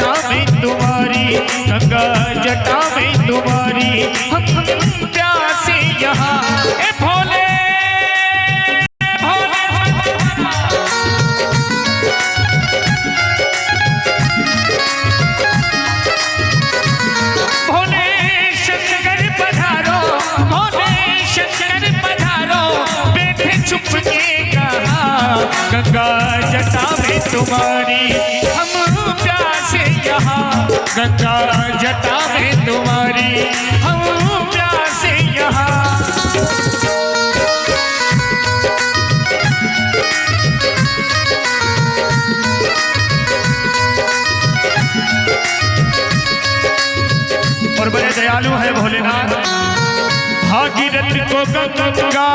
जटा में तुम्हारी, गंगा जटा में तुम्हारी, हम प्यासे यहाँ ए भोले गंगा जटा में तुम्हारी, हम प्यासे यहाँ, गंगा जटा में तुम्हारी, हम प्यासे यहाँ। और बड़े दयालु है भोलेनाथ। भागीरथ को गंगा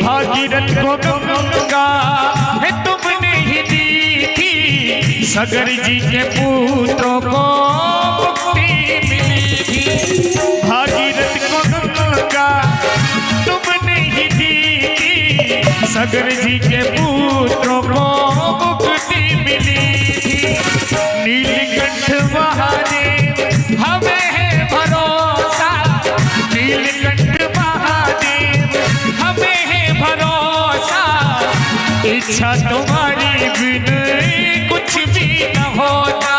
भागीरथ को गंगा है तुमने ही दी थी, सगर जी के पुत्रों को मुक्ति मिली थी। भागीरथ को गंगा तुमने ही दी थी, सगर जी के पुत्रों को मुक्ति मिली थी। नीलकंठ महादेव हमें है भरोसा, नीलकंठ महादेव हमें है भरोसा, इच्छा तुम्हारी बिन कुछ भी न होता।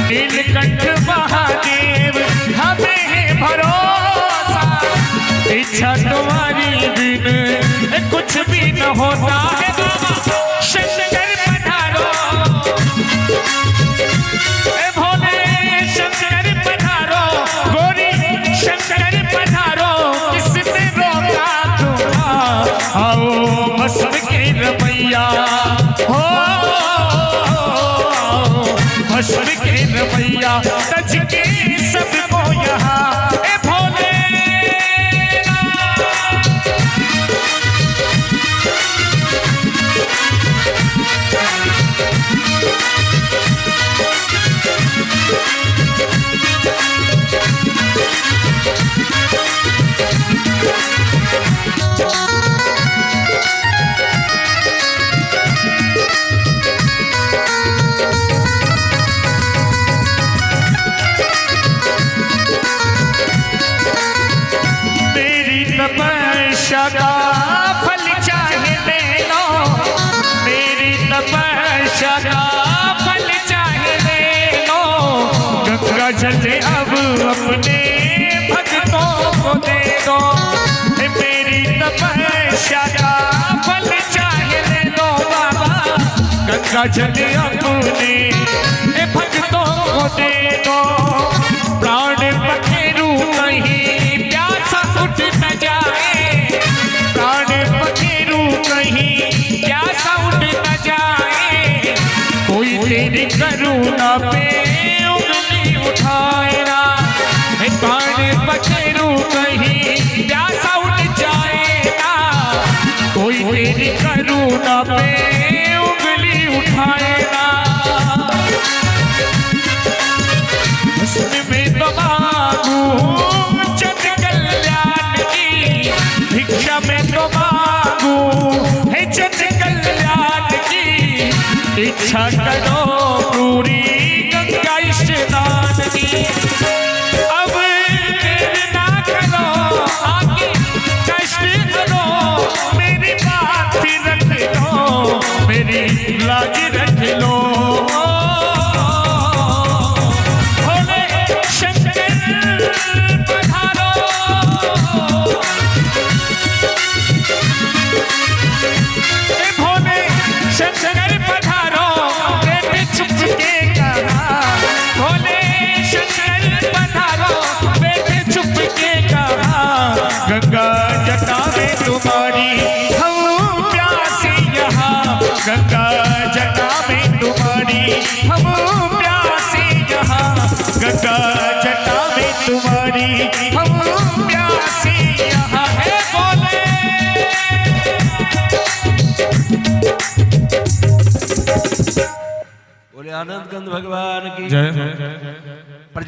नीलकंठ महादेव हमें है भरोसा, इच्छा तुम्हारी बिन कुछ भी न होता है। शंकर पधारो ए भोले, शंकर पधारो, गोरी शंकर पधारो, किसने रोका तुम्हारा, आओ भस्म के रमैया हो, भस्म के रमैया तज के सबको यहाँ ए भोले। तपस्या का फल चाहे ले लो, मेरी तपस्या का फल चाहे ले लो, गंगा जल अब अपने भक्तों को दे दो। मेरी तपस्या का फल चाहे ले लो बाबा, गंगा जल अपने भक्तों को दे दो। प्राण पखेरु कहीं प्यासा उठ न जाए, प्राण पखेरु कहीं प्यासा उठ न जाए, कोई तेरी करुणा पे उंगली उठाए ना। प्राण पखेरु कहीं प्यासा उठ जाए ना, कोई तेरी करुणा पे उंगली उठाए ना। में तो मांगू जग कल्याण की, भिक्षा में तो मांगू है जग कल्याण की, इच्छा करो पूरी गंगा स्नान की। अब देर ना करो आगे कष्ट करो, मेरी बात रख लो, मेरी लाज रख लो। शंकर पधारो बेटे चुप के कहा, भोले शंकर पधारो बेटे चुप के कहा, गंगा जटा में तुम्हारी, हम प्यासे यहाँ, गंगा जटा में तुम्हारी, हम प्यासे यहाँ, गंगा जटा में तुम्हारी, हम प्यासे यहाँ है बोले। बोले आनंद कंद भगवान की जय।